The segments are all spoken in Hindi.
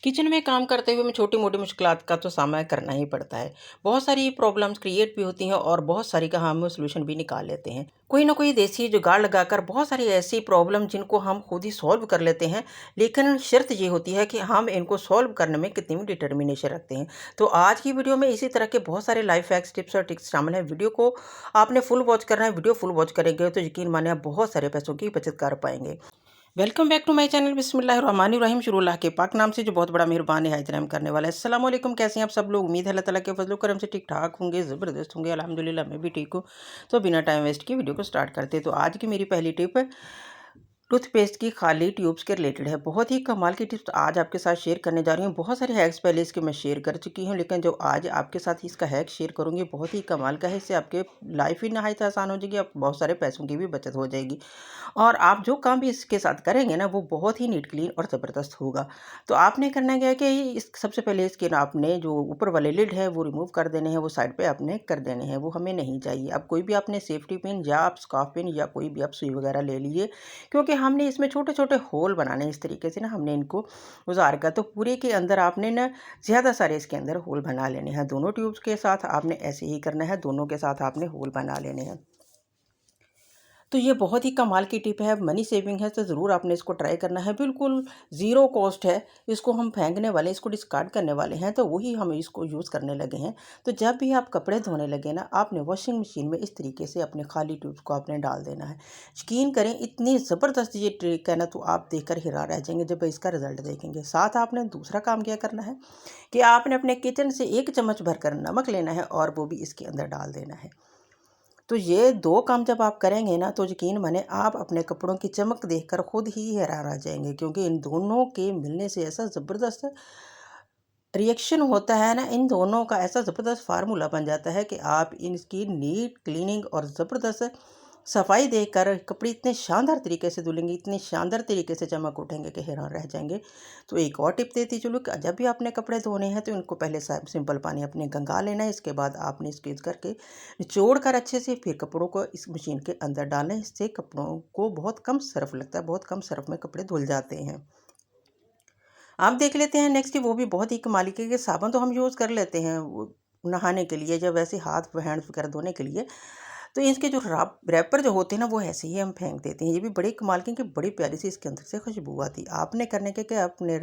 किचन में काम करते हुए हमें छोटी-मोटी मुश्किलात का तो सामना करना ही पड़ता है। बहुत सारी प्रॉब्लम्स क्रिएट भी होती हैं और बहुत सारी का हम सॉल्यूशन भी निकाल लेते हैं। कोई ना कोई देसी जुगाड़ लगाकर बहुत सारी ऐसी प्रॉब्लम जिनको हम खुद ही सॉल्व कर लेते हैं, लेकिन शर्त ये होती है कि हम इनको सॉल्व करने में कितनी डिटर्मिनेशन रखते हैं। तो आज की वीडियो में इसी तरह के बहुत सारे लाइफ हैक्स, टिप्स और ट्रिक्स शामिल हैं। वीडियो को आपने फुल वॉच करना है। वीडियो फुल वॉच करेंगे तो यकीन मानिए आप बहुत सारे पैसों की बचत कर पाएँगे। Welcome back to my channel बिस्मिल्लाहिर्रहमानिर्रहीम शुरुल्लाह के पाक नाम से जो बहुत बड़ा मेहरबान है रहम करने वाला है। अस्सलाम वालेकुम, कैसे हैं आप सब लोग? उम्मीद है अल्लाह ताला के फजल करम से ठीक ठाक होंगे, ज़बरदस्त होंगे। अल्हम्दुलिल्लाह मैं भी ठीक हूँ। तो बिना टाइम वेस्ट किए वीडियो को स्टार्ट करते हैं। तो आज की मेरी पहली टिप टूथपेस्ट की खाली ट्यूब्स के रिलेटेड है। बहुत ही कमाल की टिप्स आज आपके साथ शेयर करने जा रही हूँ। बहुत सारे हैक्स पहले इसके मैं शेयर कर चुकी हूँ, लेकिन जो आज आपके साथ इसका हैक शेयर करूँगी बहुत ही कमाल का है। इससे आपके लाइफ ही नहायत आसान हो जाएगी, आप बहुत सारे पैसों की भी बचत हो जाएगी और आप जो काम भी इसके साथ करेंगे ना वो बहुत ही नीट क्लीन और ज़बरदस्त होगा। तो आपने करना क्या है कि इस सबसे पहले इसके ना आपने जो ऊपर वाले लिड है वो रिमूव कर देने हैं, वो साइड पे आपने कर देने हैं, वो हमें नहीं चाहिए। अब कोई भी आपने सेफ्टी पिन या आप स्कार्फ पिन या कोई भी आप सुई वगैरह ले लीजिए, क्योंकि हमने इसमें छोटे-छोटे होल बनाने हैं। इस तरीके से ना हमने इनको गुज़ार कर तो पूरे के अंदर आपने ना ज़्यादा सारे इसके अंदर होल बना लेने हैं। दोनों ट्यूब्स के साथ आपने ऐसे ही करना है, दोनों के साथ आपने होल बना लेने हैं। तो ये बहुत ही कमाल की टिप है, मनी सेविंग है, तो ज़रूर आपने इसको ट्राई करना है। बिल्कुल ज़ीरो कॉस्ट है, इसको हम फेंकने वाले, इसको डिस्कार्ड करने वाले हैं, तो वही हम इसको यूज़ करने लगे हैं। तो जब भी आप कपड़े धोने लगे ना, आपने वॉशिंग मशीन में इस तरीके से अपने खाली ट्यूब्स को आपने डाल देना है। यकीन करें इतनी ज़बरदस्त ये ट्रिक है ना, तो आप देखकर हैरान रह जाएंगे जब इसका रिजल्ट देखेंगे। साथ आपने दूसरा काम क्या करना है कि आपने अपने किचन से 1 चम्मच भरकर नमक लेना है और वो भी इसके अंदर डाल देना है। तो ये 2 काम जब आप करेंगे ना, तो यकीन माने आप अपने कपड़ों की चमक देखकर खुद ही हैरान रह जाएँगे, क्योंकि इन दोनों के मिलने से ऐसा ज़बरदस्त रिएक्शन होता है ना, इन दोनों का ऐसा ज़बरदस्त फ़ॉर्मूला बन जाता है कि आप इनकी नीट क्लीनिंग और ज़बरदस्त सफाई देखकर कपड़े इतने शानदार तरीके से धुलेंगे, इतने शानदार तरीके से चमक उठेंगे कि हैरान रह जाएँगे। तो एक और टिप देती चलूँ कि जब भी आपने कपड़े धोने हैं तो इनको पहले सिंपल पानी अपने गंगा लेना है। इसके बाद आपने इसको यूज़ करके निचोड़ कर अच्छे से फिर कपड़ों को इस मशीन के अंदर डालना है। इससे कपड़ों को बहुत कम सर्फ लगता है, बहुत कम सर्फ में कपड़े धुल जाते हैं। आप देख लेते हैं नेक्स्ट, वो भी बहुत ही कमाल के साबुन तो हम यूज़ कर लेते हैं वो नहाने के लिए, जब वैसे हाथ हैंड वगैरह धोने के लिए। तो इसके जो रैपर जो होते हैं ना वो ऐसे ही हम फेंक देते हैं। ये भी बड़े कमाल की कि बड़ी प्यारी सी इसके अंदर से खुशबू आती है। आपने करने के क्या, अपने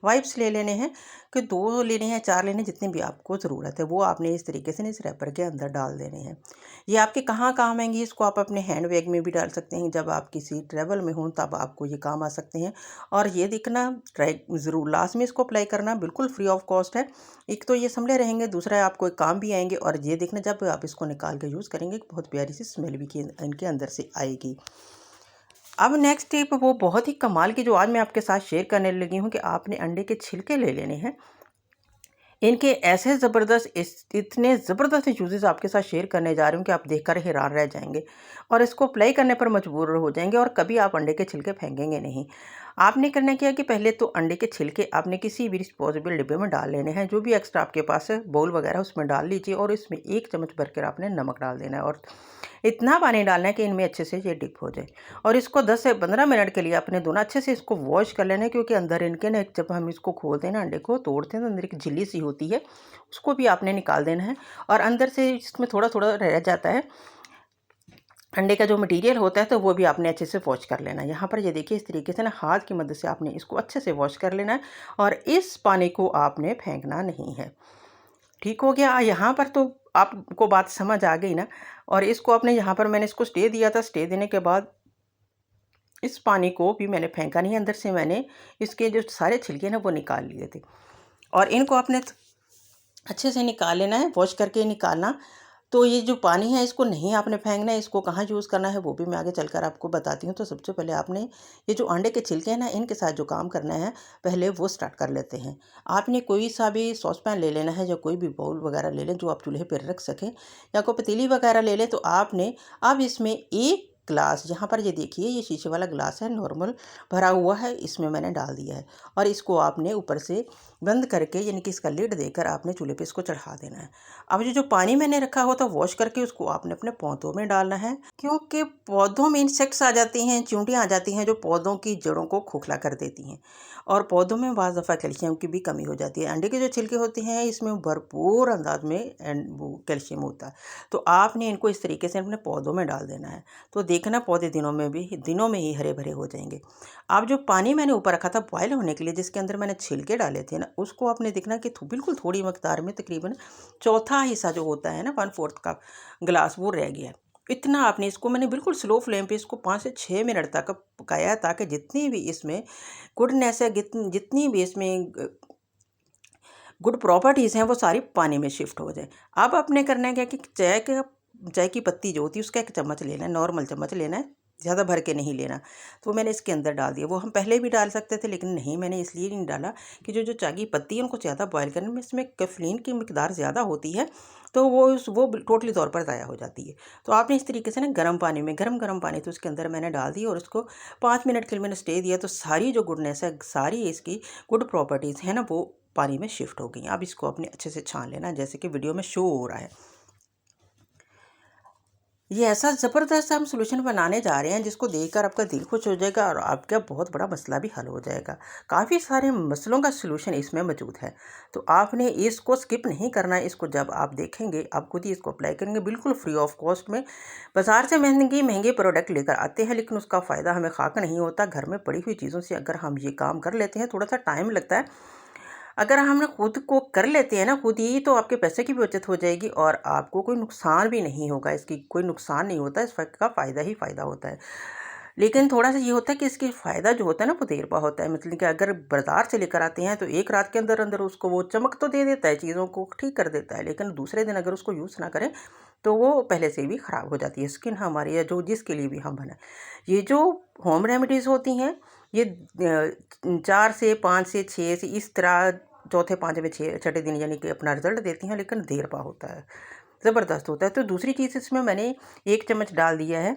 वाइप्स ले लेने हैं कि 2 लेने हैं, 4 लेने हैं, जितनी भी आपको ज़रूरत है वो आपने इस तरीके से इस रैपर के अंदर डाल देने हैं। ये आपके कहाँ काम आएंगी, इसको आप अपने हैंड बैग में भी डाल सकते हैं। जब आप किसी ट्रैवल में हों तब आपको ये काम आ सकते हैं। और ये देखना ट्राई ज़रूर, लास्ट में इसको अप्लाई करना बिल्कुल फ्री ऑफ कॉस्ट है। एक तो ये संभले रहेंगे, दूसरा आपको एक काम भी आएंगे। और ये देखना जब आप इसको निकाल के यूज़ करेंगे बहुत प्यारी सी स्मेल भी इनके अंदर से आएगी। अब नेक्स्ट टिप वो बहुत ही कमाल की जो आज मैं आपके साथ शेयर करने लगी हूँ कि आपने अंडे के छिलके ले लेने हैं। इनके ऐसे ज़बरदस्त इतने ज़बरदस्त यूजेस आपके साथ शेयर करने जा रही हूँ कि आप देखकर हैरान रह जाएंगे और इसको अप्लाई करने पर मजबूर हो जाएंगे और कभी आप अंडे के छिलके फेंकेंगे नहीं। आपने करना क्या है कि पहले तो अंडे के छिलके आपने किसी भी डिस्पोजेबल डिब्बे में डाल लेने हैं। जो भी एक्स्ट्रा आपके पास है बाउल वगैरह उसमें डाल लीजिए और इसमें 1 चम्मच भरकर आपने नमक डाल देना है और इतना पानी डालना है कि इनमें अच्छे से ये डिप हो जाए। और इसको 10 से 15 मिनट के लिए आपने दोनों अच्छे से इसको वॉश कर लेना है, क्योंकि अंदर इनके ना जब हम इसको खोलते हैं ना, अंडे को तोड़ते हैं तो अंदर एक झिल्ली सी होती है, उसको भी आपने निकाल देना है। और अंदर से इसमें थोड़ा थोड़ा रह जाता है अंडे का जो मटेरियल होता है, तो वो भी आपने अच्छे से वॉश कर लेना है। यहाँ पर ये देखिए इस तरीके से ना हाथ की मदद से आपने इसको अच्छे से वॉश कर लेना है और इस पानी को आपने फेंकना नहीं है। ठीक हो गया? यहाँ पर तो आपको बात समझ आ गई ना। और इसको आपने यहाँ पर मैंने इसको स्टे दिया था, स्टे देने के बाद इस पानी को भी मैंने फेंका नहीं, अंदर से मैंने इसके जो सारे छिलके ना वो निकाल लिए थे और इनको आपने अच्छे से निकाल लेना है, वॉश करके निकालना। तो ये जो पानी है इसको नहीं आपने फेंकना है, इसको कहाँ यूज़ करना है वो भी मैं आगे चलकर आपको बताती हूँ। तो सबसे पहले आपने ये जो अंडे के छिलके हैं ना, इनके साथ जो काम करना है पहले वो स्टार्ट कर लेते हैं। आपने कोई सा भी सॉस पैन ले लेना है या कोई भी बाउल वगैरह ले लें जो आप चूल्हे पर रख सकें, या कोई पतीली वगैरह ले लें। तो आपने अब इसमें 1 ग्लास, यहाँ पर ये देखिए ये शीशे वाला ग्लास है, नॉर्मल भरा हुआ है, इसमें मैंने डाल दिया है और इसको आपने ऊपर से बंद करके यानी कि इसका लिड देकर आपने चूल्हे पे इसको चढ़ा देना है। अब ये जो पानी मैंने रखा हुआ था वॉश करके उसको आपने अपने पौधों में डालना है, क्योंकि पौधों में इंसेक्ट्स आ जाती हैं, चींटियाँ आ जाती हैं जो पौधों की जड़ों को खोखला कर देती हैं और पौधों में बाज़ दफ़ा कैल्शियम की भी कमी हो जाती है। अंडे के जो छिलके होते हैं इसमें भरपूर अंदाज में वो कैल्शियम होता है, तो आपने इनको इस तरीके से अपने पौधों में डाल देना है। तो देखना पौधे दिनों में ही हरे भरे हो जाएंगे। अब जो पानी मैंने ऊपर रखा था बॉयल होने के लिए, जिसके अंदर मैंने छिलके डाले थे ना, उसको आपने देखना कि बिल्कुल थोड़ी मकदार में, तकरीबन चौथा हिस्सा जो होता है ना 1/4 कप ग्लास, वो रह गया है। इतना आपने इसको, मैंने बिल्कुल स्लो फ्लेम पे इसको 5 से 6 मिनट तक पकाया, ताकि जितनी भी इसमें गुडनेस है, जितनी भी इसमें गुड प्रॉपर्टीज़ हैं वो सारी पानी में शिफ्ट हो जाए। अब आपने करना है क्या कि चाय की पत्ती जो होती है उसका 1 चम्मच लेना है, नॉर्मल चम्मच लेना है, ज़्यादा भर के नहीं लेना। तो मैंने इसके अंदर डाल दिया। वो हम पहले भी डाल सकते थे लेकिन नहीं, मैंने इसलिए नहीं डाला कि जो चाय की पत्ती है उनको ज़्यादा बॉयल करने में इसमें कैफ़ीन की मिकदार ज़्यादा होती है, तो वो टोटली तौर पर ज़ाया हो जाती है। तो आपने इस तरीके से ना गर्म पानी तो उसके अंदर मैंने डाल दिया और उसको 5 मिनट के लिए मैंने स्टे दिया, तो सारी जो गुडनेस है, सारी इसकी गुड प्रॉपर्टीज़ है ना, वो पानी में शिफ्ट हो गई। अब इसको आपने अच्छे से छान लेना, जैसे कि वीडियो में शो हो रहा है। ये ऐसा ज़बरदस्त हम सॉल्यूशन बनाने जा रहे हैं जिसको देखकर आपका दिल खुश हो जाएगा और आपका बहुत बड़ा मसला भी हल हो जाएगा। काफ़ी सारे मसलों का सॉल्यूशन इसमें मौजूद है, तो आपने इसको स्किप नहीं करना है। इसको जब आप देखेंगे आप खुद ही इसको अप्लाई करेंगे बिल्कुल फ्री ऑफ कॉस्ट में। बाज़ार से महंगे प्रोडक्ट लेकर आते हैं लेकिन उसका फ़ायदा हमें खाक नहीं होता। घर में पड़ी हुई चीज़ों से अगर हम ये काम कर लेते हैं, थोड़ा सा टाइम लगता है, अगर हम खुद को कर लेते हैं ना खुद ही, तो आपके पैसे की भी बचत हो जाएगी और आपको कोई नुकसान भी नहीं होगा। इसकी कोई नुकसान नहीं होता, इस फैक्ट का फ़ायदा ही फ़ायदा होता है। लेकिन थोड़ा-सा ये होता है कि इसकी फ़ायदा जो होता है ना वो देर पा होता है। मतलब कि अगर बाज़ार से लेकर आते हैं तो एक रात के अंदर-अंदर उसको वो चमक तो दे देता है, चीज़ों को ठीक कर देता है, लेकिन दूसरे दिन अगर उसको यूज़ ना करें तो वो पहले से भी ख़राब हो जाती है स्किन हमारी, या जो जिसके लिए भी हम बनाएँ। ये जो होम रेमेडीज़ होती हैं ये 4 से 5 से 6 से इस तरह चौथे, 5वें, 6 दिन यानी कि अपना रिज़ल्ट देती हैं, लेकिन देर पा होता है, ज़बरदस्त होता है। तो दूसरी चीज़ इसमें मैंने 1 चम्मच डाल दिया है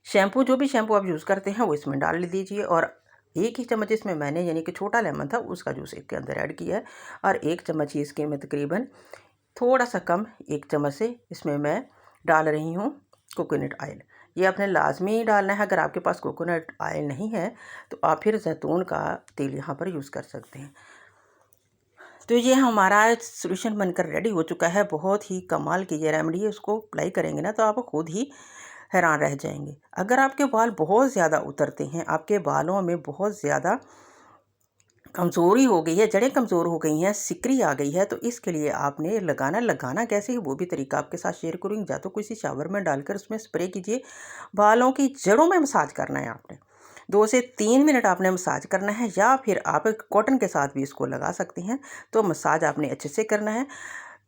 शैम्पू। जो भी शैम्पू आप यूज़ करते हैं वो इसमें डाल दीजिए और 1 ही चम्मच इसमें मैंने यानी कि छोटा लेमन था उसका जूस इसके अंदर ऐड किया है और 1 चम्मच ही इसके में तकरीबन थोड़ा-सा कम 1 चम्मच से इसमें मैं डाल रही हूँ कोकोनट ऑयल। ये आपने लाज़मी डालना है। अगर आपके पास कोकोनट ऑयल नहीं है तो आप फिर ज़ैतून का तेल यहाँ पर यूज़ कर सकते हैं। तो ये हमारा सॉल्यूशन बनकर रेडी हो चुका है। बहुत ही कमाल की ये रेमेडी है, उसको अप्लाई करेंगे ना तो आप खुद ही हैरान रह जाएंगे। अगर आपके बाल बहुत ज़्यादा उतरते हैं, आपके बालों में बहुत ज़्यादा कमज़ोरी हो गई है, जड़ें कमज़ोर हो गई हैं, सिकरी आ गई है, तो इसके लिए आपने लगाना कैसे है वो भी तरीका आपके साथ शेयर करूँगी। या तो किसी शावर में डालकर उसमें स्प्रे कीजिए, बालों की जड़ों में मसाज करना है आपने। 2 से 3 मिनट आपने मसाज करना है, या फिर आप कॉटन के साथ भी इसको लगा सकती हैं। तो मसाज आपने अच्छे से करना है।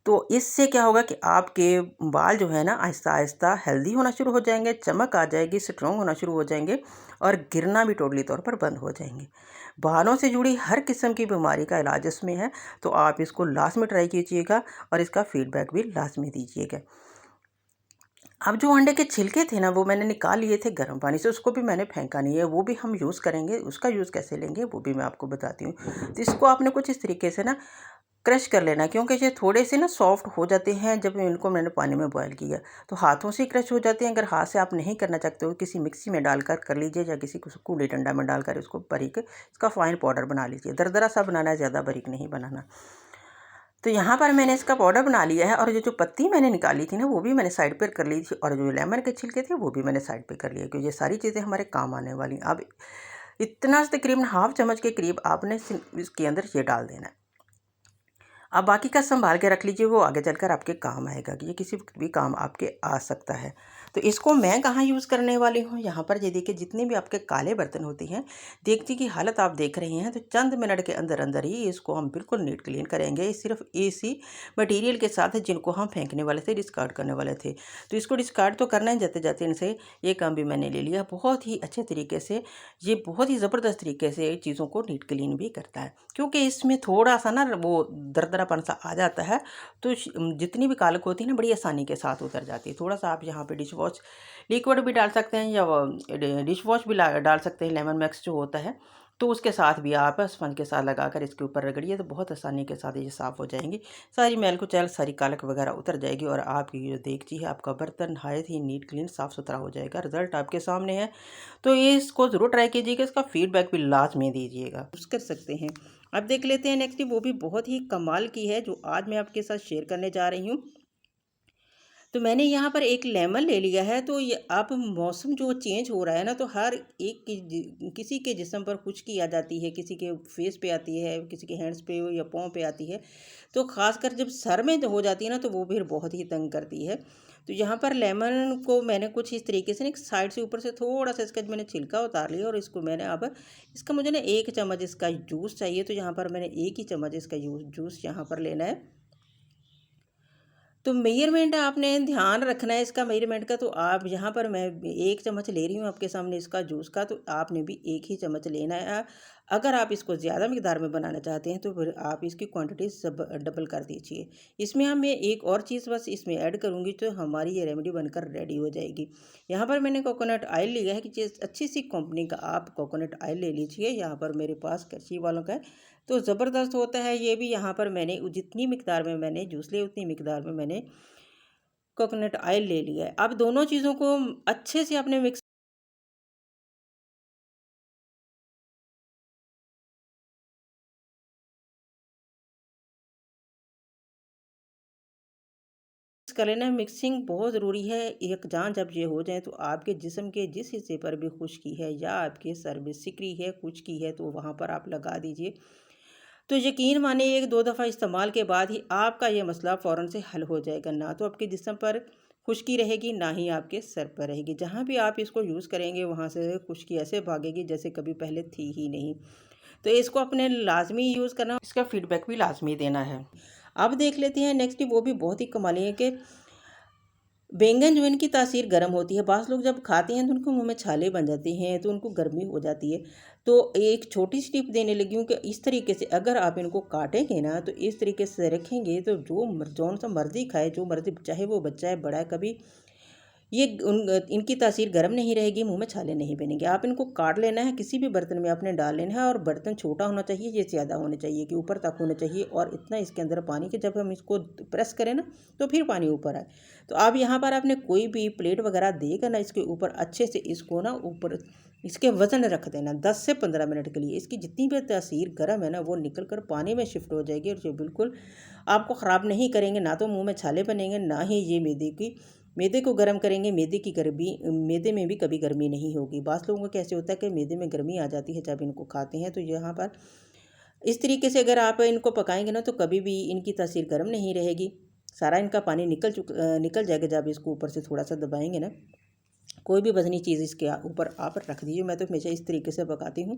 तो इससे क्या होगा कि आपके बाल जो है ना आहिस्ता-आहिस्ता हेल्दी होना शुरू हो जाएँगे, चमक आ जाएगी, स्ट्रॉन्ग होना शुरू हो जाएँगे और गिरना भी टोटली तौर पर बंद हो जाएँगे। बालों से जुड़ी हर किस्म की बीमारी का इलाज इसमें है, तो आप इसको लाज़मी ट्राई कीजिएगा और इसका फीडबैक भी लाज़मी दीजिएगा। अब जो अंडे के छिलके थे ना वो मैंने निकाल लिए थे गर्म पानी से, उसको भी मैंने फेंका नहीं है, वो भी हम यूज़ करेंगे। उसका यूज़ कैसे लेंगे वो भी मैं आपको बताती हूँ। तो इसको आपने कुछ इस तरीके से ना क्रश कर लेना, क्योंकि ये थोड़े से ना सॉफ्ट हो जाते हैं जब इनको मैंने पानी में बॉयल किया, तो हाथों से क्रश हो जाते हैं। अगर हाथ से आप नहीं करना चाहते हो, किसी मिक्सी में डालकर कर लीजिए या किसी कूड़े डंडा में डालकर इसको बारीक इसका फाइन पाउडर बना लीजिए। दरदरा सा बनाना है, ज़्यादा बारीक नहीं बनाना। तो यहाँ पर मैंने इसका पाउडर बना लिया है और ये जो पत्ती मैंने निकाली थी ना वो भी मैंने साइड पर कर ली थी और जो लेमन के छिलके थे वो भी मैंने साइड पे कर लिया, क्योंकि ये सारी चीज़ें हमारे काम आने वाली। अब इतना तकरीबन हाफ चम्मच के करीब आपने इसके अंदर ये डाल देना है। अब बाकी का संभाल के रख लीजिए, वो आगे चलकर आपके काम आएगा, कि ये किसी वक्त भी काम आपके आ सकता है। तो इसको मैं कहाँ यूज़ करने वाली हूँ, यहाँ पर ये देखिए जितने भी आपके काले बर्तन होते हैं, देगची की हालत आप देख रहे हैं, तो चंद मिनट के अंदर अंदर ही इसको हम बिल्कुल नीट क्लीन करेंगे। ये सिर्फ इसी मटेरियल के साथ है जिनको हम फेंकने वाले थे, डिस्कार्ड करने वाले थे। तो इसको डिस्कार्ड तो करना है, जाते जाते इनसे ये काम भी मैंने ले लिया। बहुत ही अच्छे तरीके से, ये बहुत ही ज़बरदस्त तरीके से चीज़ों को नीट क्लीन भी करता है, क्योंकि इसमें थोड़ा सा ना वो दरदरापन सा आ जाता है, तो जितनी भी कालक होती है ना बड़ी आसानी के साथ उतर जाती है। थोड़ा सा आप यहाँ पे डिश वॉश लिक्विड भी डाल सकते हैं या डिश वॉश भी डाल सकते हैं, लेमन मैक्स जो होता है, तो उसके साथ भी आप स्पंज के साथ लगाकर इसके ऊपर रगड़िए तो बहुत आसानी के साथ ये साफ़ हो जाएंगी। सारी मैल कुचैल, सारी कालक वगैरह उतर जाएगी और आपकी जो देगची है, आपका बर्तन नहायत ही नीट क्लीन साफ़ सुथरा हो जाएगा। रिजल्ट आपके सामने है, तो ये इसको ज़रूर ट्राई कीजिएगा। इसका फीडबैक भी लाजमी दीजिएगा, कर सकते हैं। अब देख लेते हैं नेक्स्ट, वो भी बहुत ही कमाल की है जो आज मैं आपके साथ शेयर करने जा रही हूँ। तो मैंने यहाँ पर एक लेमन ले लिया है। तो ये अब मौसम जो चेंज हो रहा है ना, तो हर एक किसी के जिस्म पर खुश्की आ जाती है, किसी के फेस पे आती है, किसी के हैंड्स पे या पाँव पे आती है। तो ख़ासकर जब सर में हो जाती है ना, तो वो फिर बहुत ही तंग करती है। तो यहाँ पर लेमन को मैंने कुछ इस तरीके से ना, एक साइड से ऊपर से थोड़ा सा इसका मैंने छिलका उतार लिया और इसको मैंने अब इसका मुझे ना 1 चम्मच इसका जूस चाहिए। तो यहाँ पर मैंने 1 ही चम्मच इसका जूस यहाँ पर लेना है। तो मेजरमेंट आपने ध्यान रखना है इसका मेजरमेंट का। तो आप यहाँ पर मैं 1 चम्मच ले रही हूँ आपके सामने इसका जूस का, तो आपने भी 1 ही चम्मच लेना है। अगर आप इसको ज़्यादा मिकदार में बनाना चाहते हैं तो फिर आप इसकी क्वांटिटी सब डबल कर दीजिए। इसमें हम मैं एक और चीज़ बस इसमें ऐड करूँगी तो हमारी ये रेमेडी बनकर रेडी हो जाएगी। यहाँ पर मैंने कोकोनट ऑयल लिया है कि अच्छी सी कंपनी का आप कोकोनट ऑयल ले लीजिए। यहाँ पर मेरे पास करछी वालों का है, तो ज़बरदस्त होता है ये भी। यहाँ पर मैंने जितनी मिकदार में मैंने जूस लिया उतनी मिकदार में मैंने कोकोनट ऑयल ले लिया है। अब दोनों चीज़ों को अच्छे से आपने मिक्स कर लेना है। मिक्सिंग बहुत ज़रूरी है। एक जान जब ये हो जाए तो आपके जिस्म के जिस हिस्से पर भी खुश्की है या आपके सर में सिकरी है, खुश्की है, तो वहाँ पर आप लगा दीजिए। तो यकीन मानिए 1-2 दफ़ा इस्तेमाल के बाद ही आपका ये मसला फ़ौरन से हल हो जाएगा। ना तो आपके जिस्म पर खुश्की रहेगी, ना ही आपके सर पर रहेगी। जहाँ भी आप इसको यूज़ करेंगे वहाँ से खुश्की ऐसे भागेगी जैसे कभी पहले थी ही नहीं। तो इसको अपने लाज़मी यूज़ करना, इसका फीडबैक भी लाज़मी देना है। अब देख लेते हैं नेक्स्ट, वो भी बहुत ही कमाली है कि बैंगन जो इनकी तासीर गर्म होती है। बाज़ लोग जब खाते हैं तो उनको मुँह में छाले बन जाते हैं, तो उनको गर्मी हो जाती है। तो एक छोटी सी टिप देने लगी हूँ कि इस तरीके से अगर आप इनको काटेंगे ना, तो इस तरीके से रखेंगे तो जौन सा मर्ज़ी खाए, जो मर्ज़ी, चाहे वो बच्चा है, बड़ा है, कभी ये इनकी तासीर गर्म नहीं रहेगी, मुँह में छाले नहीं बनेंगे। आप इनको काट लेना है, किसी भी बर्तन में आपने डाल लेना है और बर्तन छोटा होना चाहिए, ये ज़्यादा होना चाहिए कि ऊपर तक होना चाहिए और इतना इसके अंदर पानी कि जब हम इसको प्रेस करें ना, तो फिर पानी ऊपर आए। तो आप यहाँ पर आपने कोई भी प्लेट वगैरह देकर ना, इसके ऊपर अच्छे से इसको ना ऊपर इसके वज़न रख देना 10 से 15 मिनट के लिए। इसकी जितनी भी तासीर गर्म है ना, वो निकल कर पानी में शिफ्ट हो जाएगी और जो बिल्कुल आपको ख़राब नहीं करेंगे। ना तो मुँह में छाले बनेंगे, ना ही ये मैदे को गर्म करेंगे। मैदे में भी कभी गर्मी नहीं होगी। बाज़ लोगों को कैसे होता है कि मैदे में गर्मी आ जाती है जब इनको खाते हैं। तो यहाँ पर इस तरीके से अगर आप इनको पकाएंगे ना, तो कभी भी इनकी तासीर गर्म नहीं रहेगी। सारा इनका पानी निकल जाएगा जब इसको ऊपर से थोड़ा सा दबाएंगे ना। कोई भी वज़नी चीज़ इसके ऊपर आप रख दीजिए। मैं तो हमेशा इस तरीके से पकाती हूँ,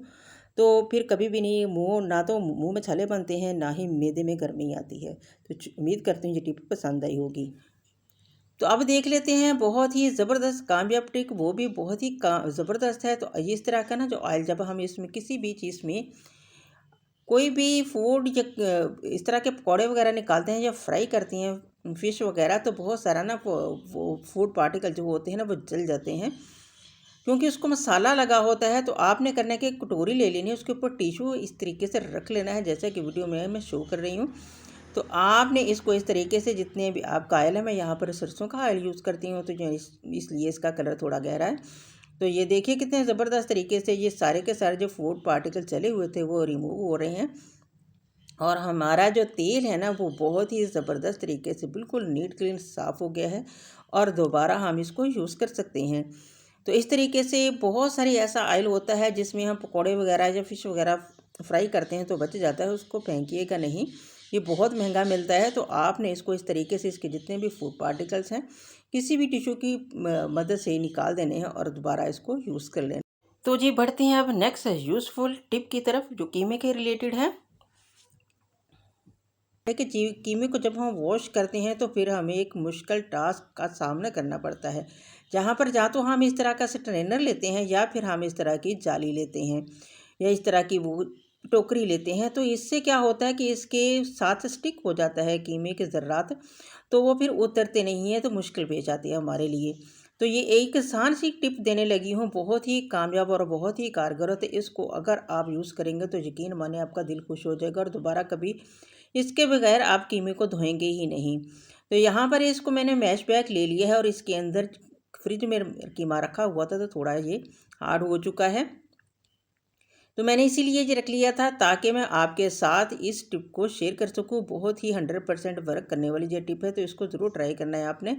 तो फिर कभी भी नहीं ना तो मुँह में छाले बनते हैं, ना ही मैदे में गर्मी आती है। तो उम्मीद करती हूँ ये टिप पसंद आई होगी। तो अब देख लेते हैं बहुत ही ज़बरदस्त कामयाब ट्रिक, वो भी बहुत ही ज़बरदस्त है। तो इस तरह का ना जो ऑयल, जब हम इसमें किसी भी चीज़ में कोई भी फूड या इस तरह के पकौड़े वगैरह निकालते हैं या फ्राई करती हैं फ़िश वगैरह, तो बहुत सारा ना वो फूड पार्टिकल जो होते हैं ना, वो जल जाते हैं क्योंकि उसको मसाला लगा होता है। तो आपने करना है कि एक कटोरी ले लेनी है, उसके ऊपर टिशू इस तरीके से रख लेना है जैसा कि वीडियो में मैं शो कर रही हूँ। तो आपने इसको इस तरीके से, जितने भी आपका ऑयल है, मैं यहाँ पर सरसों का ऑयल यूज़ करती हूँ, तो जो इसलिए इसका कलर थोड़ा गहरा है। तो ये देखिए कितने ज़बरदस्त तरीके से ये सारे के सारे जो फूड पार्टिकल चले हुए थे वो रिमूव हो रहे हैं और हमारा जो तेल है ना, वो बहुत ही ज़बरदस्त तरीके से बिल्कुल नीट क्लीन साफ़ हो गया है और दोबारा हम इसको यूज़ कर सकते हैं। तो इस तरीके से बहुत सारी ऐसा ऑयल होता है जिसमें हम पकौड़े वगैरह या फ़िश वगैरह फ्राई करते हैं तो बच जाता है, उसको फेंकिएगा नहीं। ये बहुत महंगा मिलता है। तो आपने इसको इस तरीके से इसके जितने भी फूड पार्टिकल्स हैं किसी भी टिश्यू की मदद से निकाल देने हैं और दोबारा इसको यूज़ कर लेना। तो जी बढ़ते हैं अब नेक्स्ट यूज़फुल टिप की तरफ जो कीमे के रिलेटेड है। कि कीमे को जब हम वॉश करते हैं तो फिर हमें एक मुश्किल टास्क का सामना करना पड़ता है, जहाँ पर या तो हम इस तरह का स्ट्रेनर लेते हैं या फिर हम इस तरह की जाली लेते हैं या इस तरह की वो टोकरी लेते हैं। तो इससे क्या होता है कि इसके साथ स्टिक हो जाता है कीमे के ज़र्रात, तो वो फिर उतरते नहीं हैं, तो मुश्किल पेश आती है हमारे लिए। तो ये एक आसान सी टिप देने लगी हूँ, बहुत ही कामयाब और बहुत ही कारगर है। तो इसको अगर आप यूज़ करेंगे तो यकीन माने आपका दिल खुश हो जाएगा और दोबारा कभी इसके बगैर आप कीमे को धोएंगे ही नहीं। तो यहाँ पर इसको मैंने मैश बैग ले लिया है और इसके अंदर फ्रिज में कीमा रखा हुआ था तो थोड़ा ये हार्ड हो चुका है। तो मैंने इसीलिए ये रख लिया था ताकि मैं आपके साथ इस टिप को शेयर कर सकूँ। बहुत ही 100% वर्क करने वाली ये टिप है, तो इसको ज़रूर ट्राई करना है आपने।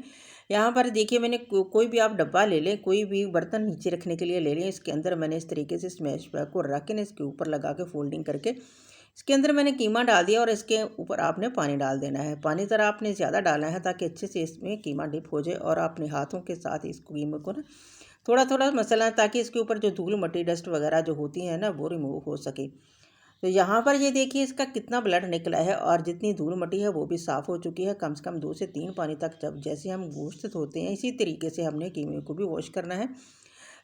यहाँ पर देखिए मैंने कोई भी आप डब्बा ले लें, कोई भी बर्तन नीचे रखने के लिए ले लें। इसके अंदर मैंने इस तरीके से स्मैश बैग को रख के ना इसके ऊपर लगा के फोल्डिंग करके इसके अंदर मैंने कीमा डाल दिया और इसके ऊपर आपने पानी डाल देना है। पानी ज़रा आपने ज़्यादा डालना है ताकि अच्छे से इसमें कीमा डिप हो जाए और अपने हाथों के साथ इस कीमे को ना थोड़ा थोड़ा मसला ताकि इसके ऊपर जो धूल मट्टी डस्ट वगैरह जो होती है ना वो रिमूव हो सके। तो यहाँ पर ये देखिए इसका कितना ब्लड निकला है और जितनी धूल मट्टी है वो भी साफ़ हो चुकी है। कम से कम 2 से 3 पानी तक जब जैसे हम गोश्त धोते हैं इसी तरीके से हमने कीमे को भी वॉश करना है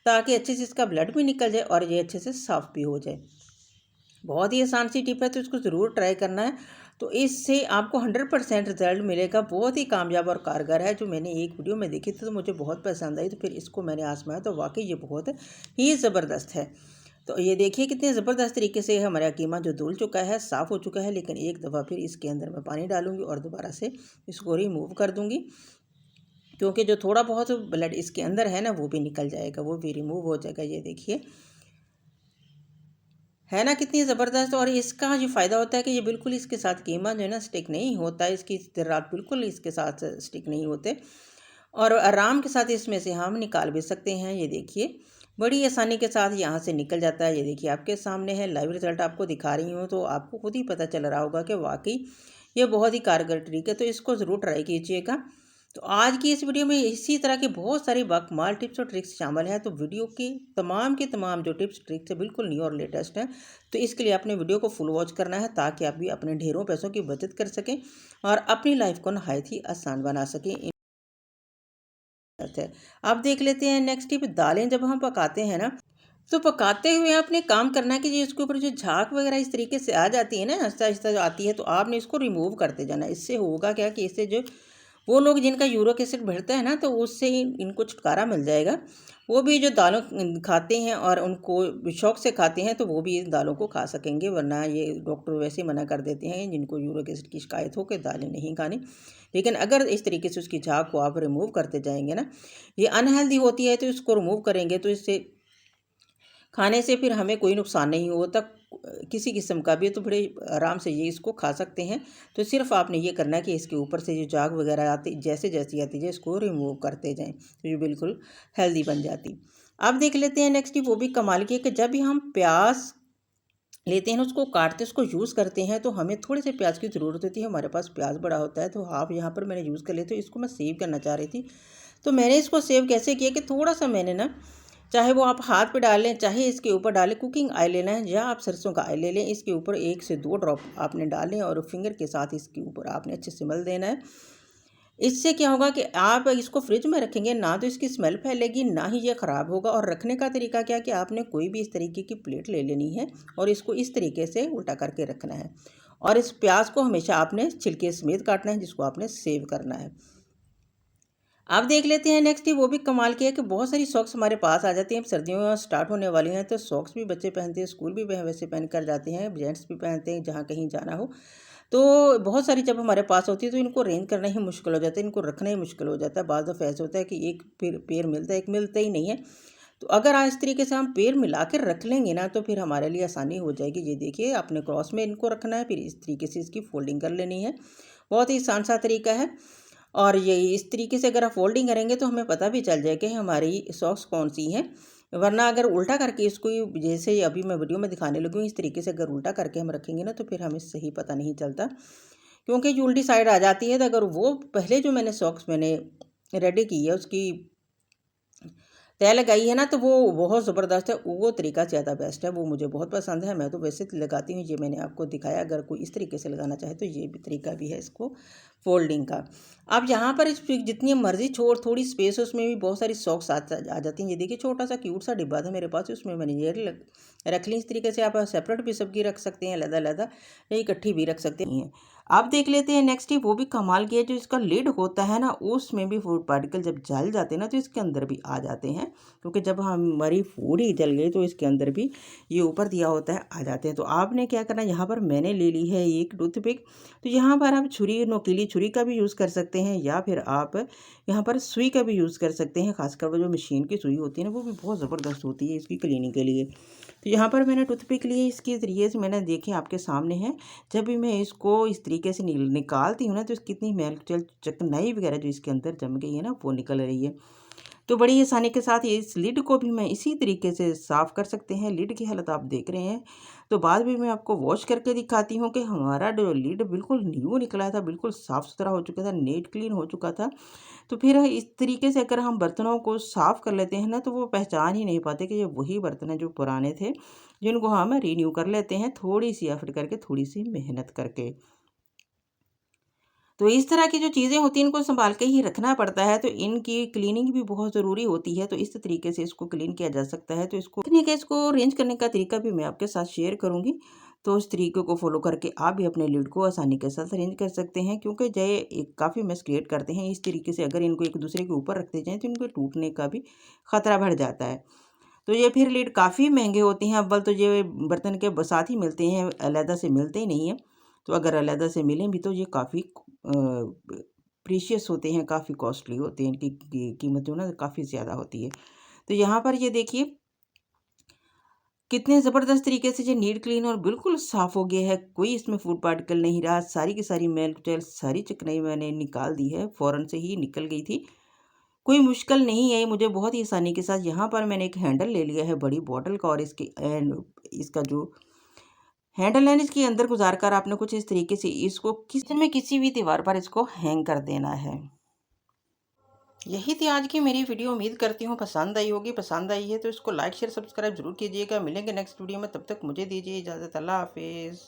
ताकि अच्छे से इसका ब्लड भी निकल जाए और ये अच्छे से साफ़ भी हो जाए। बहुत ही आसान सी टिप है, तो इसको ज़रूर ट्राई करना है। तो इससे आपको 100% रिजल्ट मिलेगा। बहुत ही कामयाब और कारगर है। जो मैंने एक वीडियो में देखी थी तो मुझे बहुत पसंद आई, तो फिर इसको मैंने आजमाया तो वाकई ये बहुत ही ज़बरदस्त है। तो ये देखिए कितने ज़बरदस्त तरीके से हमारा कीमा जो धुल चुका है, साफ़ हो चुका है। लेकिन एक दफ़ा फिर इसके अंदर मैं पानी डालूंगी और दोबारा से इसको रिमूव कर दूंगी, क्योंकि जो थोड़ा बहुत ब्लड इसके अंदर है ना वो भी निकल जाएगा, वो भी रिमूव हो जाएगा। ये देखिए है ना कितनी ज़बरदस्त। और इसका जो फ़ायदा होता है कि ये बिल्कुल इसके साथ कीमा जो है ना स्टिक नहीं होता है, इसकी ज़रात बिल्कुल इसके साथ स्टिक नहीं होते और आराम के साथ इसमें से हम निकाल भी सकते हैं। ये देखिए बड़ी आसानी के साथ यहाँ से निकल जाता है। ये देखिए आपके सामने है, लाइव रिज़ल्ट आपको दिखा रही हूँ, तो आपको खुद ही पता चल रहा होगा कि वाकई ये बहुत ही कारगर ट्रिक है। तो इसको ज़रूर ट्राई कीजिएगा। तो आज की इस वीडियो में इसी तरह के बहुत सारी बाकमाल टिप्स और ट्रिक्स शामिल हैं। तो वीडियो के तमाम जो टिप्स ट्रिक्स है बिल्कुल न्यू और लेटेस्ट हैं। तो इसके लिए आपने वीडियो को फुल वॉच करना है ताकि आप भी अपने ढेरों पैसों की बचत कर सकें और अपनी लाइफ को नहायत ही आसान बना सकें। अब देख लेते हैं नेक्स्ट टिप। दालें जब हम पकाते हैं ना तो पकाते हुए आपने काम करना है कि ये इसके ऊपर जो झाग वगैरह इस तरीके से आ जाती है ना, आहिस्ता आहिस्ता जो आती है, तो आपने इसको रिमूव करते जाना। इससे होगा क्या कि इससे जो वो लोग जिनका यूरिक एसिड बढ़ता है ना तो उससे ही इनको छुटकारा मिल जाएगा। वो भी जो दालों खाते हैं और उनको शौक से खाते हैं तो वो भी इन दालों को खा सकेंगे, वरना ये डॉक्टर वैसे ही मना कर देते हैं जिनको यूरिक एसिड की शिकायत हो कि दालें नहीं खानी। लेकिन अगर इस तरीके से उसकी झाग को आप रिमूव करते जाएंगे ना, ये अनहेल्दी होती है तो इसको रिमूव करेंगे तो इससे खाने से फिर हमें कोई नुकसान नहीं होता किसी किस्म का भी, तो बड़े आराम से ये इसको खा सकते हैं। तो सिर्फ आपने ये करना है कि इसके ऊपर से जो झाग वगैरह आती जैसे जैसी आती है इसको रिमूव करते जाएं, तो ये बिल्कुल हेल्दी बन जाती। अब देख लेते हैं नेक्स्ट, वो भी कमाल की है कि जब भी हम प्याज लेते हैं उसको काटते उसको यूज़ करते हैं तो हमें थोड़े से प्याज की ज़रूरत होती है। हमारे पास प्याज बड़ा होता है तो हाफ यहाँ पर मैंने यूज़ कर लिया, तो इसको मैं सेव करना चाह रही थी। तो मैंने इसको सेव कैसे किया कि थोड़ा सा मैंने ना, चाहे वो आप हाथ पे डाल लें चाहे इसके ऊपर डालें, कुकिंग ऑयल लेना है या आप सरसों का ऑयल ले लें, इसके ऊपर 1 से 2 ड्रॉप आपने डालें और फिंगर के साथ इसके ऊपर आपने अच्छे से मल देना है। इससे क्या होगा कि आप इसको फ्रिज में रखेंगे ना तो इसकी स्मेल फैलेगी ना ही ये ख़राब होगा। और रखने का तरीका क्या है कि आपने कोई भी इस तरीके की प्लेट ले लेनी है और इसको इस तरीके से उल्टा करके रखना है और इस प्याज को हमेशा आपने छिलके समेत काटना है जिसको आपने सेव करना है। अब देख लेते हैं नेक्स्ट, वो भी कमाल की है कि बहुत सारी सॉक्स हमारे पास आ जाती हैं। अब सर्दियों स्टार्ट होने वाली हैं तो सॉक्स भी बच्चे पहनते हैं, स्कूल भी वैसे पहन कर जाते हैं, जेंट्स भी पहनते हैं जहाँ कहीं जाना हो। तो बहुत सारी जब हमारे पास होती है तो इनको अरेंज करना ही मुश्किल हो जाता है, इनको रखना ही मुश्किल हो जाता है। बाज़ दफ़ा ऐसा होता है कि एक पेड़ मिलता है, एक मिलता ही नहीं है। तो अगर आज इस तरीके से हम पेड़ मिला कर रख लेंगे ना तो फिर हमारे लिए आसानी हो जाएगी। ये देखिए आपने क्रॉस में इनको रखना है, फिर इस तरीके से इसकी फोल्डिंग कर लेनी है। बहुत ही आसान सा तरीका है और ये इस तरीके से अगर आप फोल्डिंग करेंगे तो हमें पता भी चल जाए कि हमारी सॉक्स कौन सी हैं। वरना अगर उल्टा करके इसको जैसे अभी मैं वीडियो में दिखाने लगी हूँ इस तरीके से अगर उल्टा करके हम रखेंगे ना तो फिर हमें सही पता नहीं चलता, क्योंकि ये उल्टी साइड आ जाती है। तो अगर वो पहले जो मैंने सॉक्स मैंने रेडी की है उसकी तय लगाई है ना तो वो बहुत ज़बरदस्त है, वो तरीका ज़्यादा बेस्ट है, वो मुझे बहुत पसंद है। मैं तो वैसे लगाती हूँ, ये मैंने आपको दिखाया। अगर कोई इस तरीके से लगाना चाहे तो ये भी तरीका भी है इसको फोल्डिंग का। अब यहाँ पर इस जितनी मर्जी थोड़ी स्पेस है उसमें भी बहुत सारी सॉक्स आ जाती हैं। ये देखिए छोटा सा क्यूट सा डिब्बा था मेरे पास, उसमें मैंने ये रख ली। इस तरीके से आप सेपरेट भी सबकी रख सकते हैं, अलग अलग या इकट्ठी भी रख सकते हैं। आप देख लेते हैं नेक्स्ट ही वो भी कमाल की है, जो इसका लिड होता है ना उसमें भी फूड पार्टिकल जब जल जाते हैं ना तो इसके अंदर भी आ जाते हैं, क्योंकि जब हमारी फूड ही जल गई तो इसके अंदर भी ये ऊपर दिया होता है आ जाते हैं। तो आपने क्या करना, यहाँ पर मैंने ले ली है एक टूथपिक। तो यहाँ पर आप छुरी, नोकीली छुरी का भी यूज़ कर सकते हैं या फिर आप यहाँ पर सुई का भी यूज़ कर सकते हैं। खासकर वो जो मशीन की सुई होती है ना वो भी बहुत ज़बरदस्त होती है इसकी क्लीनिंग के लिए। तो यहाँ पर मैंने टूथपिक ली है, इसके ज़रिए से मैंने देखे आपके सामने है, जब भी मैं इसको इस तरीके से निकालती हूँ ना तो इसकी कितनी मैल चिकनाई वगैरह जो इसके अंदर जम गई है ना वो निकल रही है। तो बड़ी आसानी के साथ ये इस लिड को भी मैं इसी तरीके से साफ़ कर सकते हैं। लिड की हालत आप देख रहे हैं, तो बाद में मैं आपको वॉश करके दिखाती हूँ कि हमारा जो लिड बिल्कुल न्यू निकला था, बिल्कुल साफ़ सुथरा हो चुका था, नीट क्लीन हो चुका था। तो फिर इस तरीके से अगर हम बर्तनों को साफ़ कर लेते हैं ना तो वो पहचान ही नहीं पाते कि ये वही बर्तन हैं जो पुराने थे, जिनको हम रीन्यू कर लेते हैं थोड़ी सी एफर्ट करके, थोड़ी सी मेहनत करके। तो इस तरह की जो चीज़ें होती हैं इनको सँभाल के ही रखना पड़ता है, तो इनकी क्लीनिंग भी बहुत ज़रूरी होती है। तो इस तरीके से इसको क्लीन किया जा सकता है। तो इसको तकनीक है, इसको अरेंज करने का तरीका भी मैं आपके साथ शेयर करूँगी। तो उस तरीके को फ़ॉलो करके आप भी अपने लिड को आसानी के साथ अरेंज कर सकते हैं, क्योंकि जो ये एक काफ़ी मेस क्रिएट करते हैं इस तरीके से, अगर इनको एक दूसरे के ऊपर रखते जाएँ तो इनको टूटने का भी खतरा बढ़ जाता है। तो ये फिर लिड काफ़ी महँगे होते हैं। अव्वल तो ये बर्तन के साथ ही मिलते हैं, अलहदा से मिलते ही नहीं हैं। तो अगर अलहदा से मिलें भी तो ये काफ़ी प्रीशियस होते हैं, काफ़ी कॉस्टली होते हैं, इनकी कीमत जो ना काफ़ी ज़्यादा होती है। तो यहाँ पर ये देखिए कितने ज़बरदस्त तरीके से ये नीट क्लीन और बिल्कुल साफ़ हो गया है, कोई इसमें फूड पार्टिकल नहीं रहा। सारी की सारी मैल कुचैल सारी चिकनाई मैंने निकाल दी है, फ़ौरन से ही निकल गई थी। कोई मुश्किल नहीं है, मुझे बहुत ही आसानी के साथ। यहाँ पर मैंने एक हैंडल ले लिया है बड़ी बॉटल का, और इसकी एंड इसका जो हैंडल है इसके अंदर गुजार कर आपने कुछ इस तरीके से इसको किचन में किसी भी दीवार पर इसको हैंग कर देना है। यही थी आज की मेरी वीडियो, उम्मीद करती हूँ पसंद आई होगी। पसंद आई है तो इसको लाइक शेयर सब्सक्राइब जरूर कीजिएगा। मिलेंगे नेक्स्ट वीडियो में, तब तक मुझे दीजिए इजाज़त। अल्लाह हाफिज़।